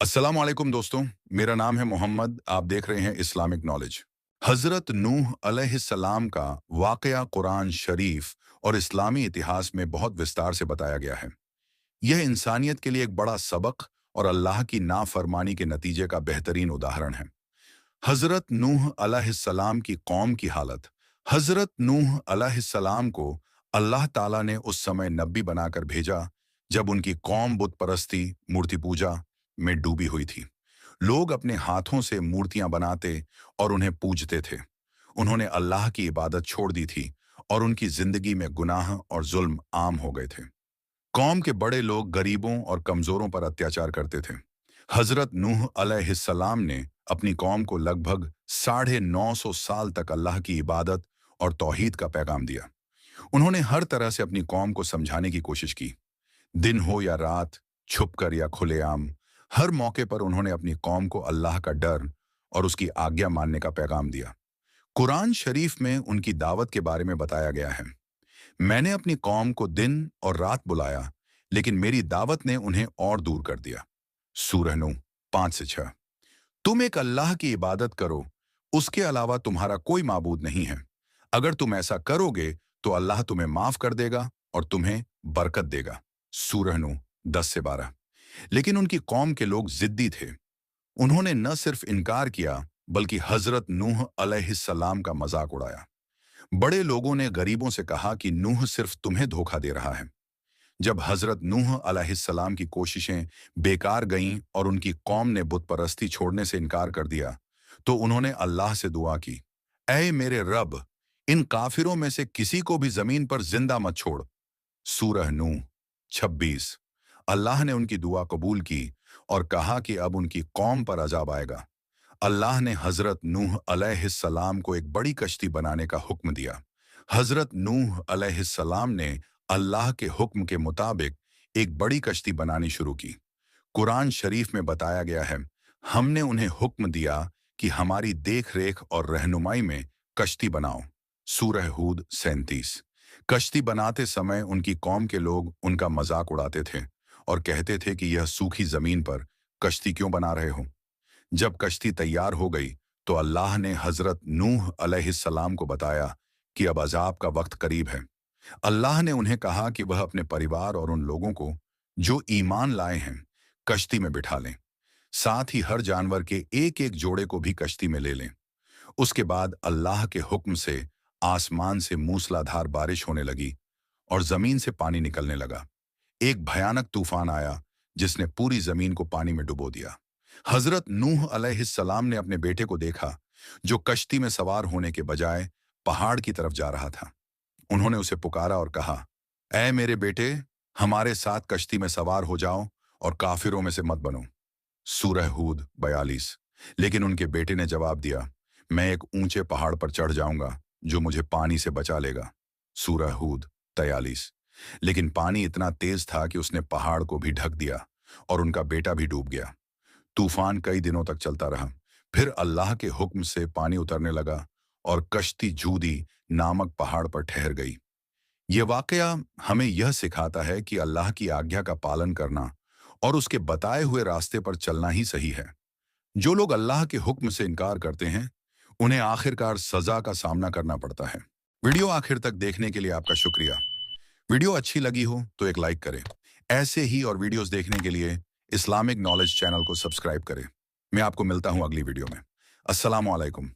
अस्सलाम वालेकुम दोस्तों। मेरा नाम है मोहम्मद। आप देख रहे हैं इस्लामिक नॉलेज। हज़रत नूह अलैहिस्सलाम का वाक़या कुरान शरीफ और इस्लामी इतिहास में बहुत विस्तार से बताया गया है। यह इंसानियत के लिए एक बड़ा सबक और अल्लाह की नाफरमानी के नतीजे का बेहतरीन उदाहरण है। हज़रत नूह अलैहिस्सलाम की कौम की हालत। हज़रत नूह अलैहिस्सलाम को अल्लाह ताला ने उस समय नबी बनाकर भेजा जब उनकी कौम बुत परस्ती, मूर्ति पूजा में डूबी हुई थी। लोग अपने हाथों से मूर्तियां बनाते और उन्हें पूजते थे। उन्होंने अल्लाह की इबादत छोड़ दी थी और उनकी जिंदगी में गुनाह और जुल्म आम हो गए थे। कौम के बड़े लोग गरीबों और कमजोरों पर अत्याचार करते थे। हजरत नूह अलैहिस्सलाम ने अपनी कौम को लगभग 950 साल तक अल्लाह की इबादत और तौहीद का पैगाम दिया। उन्होंने हर तरह से अपनी कौम को समझाने की कोशिश की। दिन हो या रात, छुपकर या खुलेआम, हर मौके पर उन्होंने अपनी कौम को अल्लाह का डर और उसकी आज्ञा मानने का पैगाम दिया। कुरान शरीफ में उनकी दावत के बारे में बताया गया है। मैंने अपनी कौम को दिन और रात बुलाया, लेकिन मेरी दावत ने उन्हें और दूर कर दिया। सूरह नूह 5 से 6। तुम एक अल्लाह की इबादत करो, उसके अलावा तुम्हारा कोई माबूद नहीं है। अगर तुम ऐसा करोगे तो अल्लाह तुम्हें माफ कर देगा और तुम्हें बरकत देगा। सूरह नूह 10 से 12। लेकिन उनकी कौम के लोग जिद्दी थे। उन्होंने न सिर्फ इनकार किया बल्कि हजरत नूह अलैहिस्सलाम का मजाक उड़ाया। बड़े लोगों ने गरीबों से कहा कि नूह सिर्फ तुम्हें धोखा दे रहा है। जब हजरत नूह अलैहिस्सलाम की कोशिशें बेकार गईं और उनकी कौम ने बुत परस्ती छोड़ने से इनकार कर दिया, तो उन्होंने अल्लाह से दुआ की, ऐ मेरे रब, इन काफिरों में से किसी को भी जमीन पर जिंदा मत छोड़। सूरह नूह 26। अल्लाह ने उनकी दुआ कबूल की और कहा कि अब उनकी कौम पर अजाब आएगा। अल्लाह ने हजरत नूह अलैहिस्सलाम को एक बड़ी कश्ती बनाने का हुक्म दिया। हजरत नूह अलैहिस्सलाम ने अल्लाह के हुक्म के मुताबिक एक बड़ी कश्ती बनानी शुरू की। कुरान शरीफ में बताया गया है, हमने उन्हें हुक्म दिया कि हमारी देख रेख और रहनुमाई में कश्ती बनाओ। सूरह हूद 37। कश्ती बनाते समय उनकी कौम के लोग उनका मजाक उड़ाते थे और कहते थे कि यह सूखी जमीन पर कश्ती क्यों बना रहे हो। जब कश्ती तैयार हो गई तो अल्लाह ने हजरत नूह अलैहिस्सलाम को बताया कि अब अजाब का वक्त करीब है। अल्लाह ने उन्हें कहा कि वह अपने परिवार और उन लोगों को जो ईमान लाए हैं कश्ती में बिठा लें। साथ ही हर जानवर के एक एक जोड़े को भी कश्ती में ले लें। उसके बाद अल्लाह के हुक्म से आसमान से मूसलाधार बारिश होने लगी और जमीन से पानी निकलने लगा। एक भयानक तूफान आया जिसने पूरी जमीन को पानी में डुबो दिया। हजरत नूह अलैहिस्सलाम ने अपने बेटे को देखा जो कश्ती में सवार होने के बजाय पहाड़ की तरफ जा रहा था। उन्होंने उसे पुकारा और कहा, ऐ मेरे बेटे, हमारे साथ कश्ती में सवार हो जाओ और काफिरों में से मत बनो। सूरह हूद 42। लेकिन उनके बेटे ने जवाब दिया, मैं एक ऊंचे पहाड़ पर चढ़ जाऊंगा जो मुझे पानी से बचा लेगा। सूरह हूद 43। लेकिन पानी इतना तेज था कि उसने पहाड़ को भी ढक दिया और उनका बेटा भी डूब गया। तूफान कई दिनों तक चलता रहा। फिर अल्लाह के हुक्म से पानी उतरने लगा और कश्ती जूदी नामक पहाड़ पर ठहर गई। यह वाकया हमें यह सिखाता है कि अल्लाह की आज्ञा का पालन करना और उसके बताए हुए रास्ते पर चलना ही सही है। जो लोग अल्लाह के हुक्म से इनकार करते हैं उन्हें आखिरकार सजा का सामना करना पड़ता है। वीडियो आखिर तक देखने के लिए आपका शुक्रिया। वीडियो अच्छी लगी हो तो एक लाइक करें। ऐसे ही और वीडियोस देखने के लिए इस्लामिक नॉलेज चैनल को सब्सक्राइब करें। मैं आपको मिलता हूं अगली वीडियो में। अस्सलाम वालेकुम।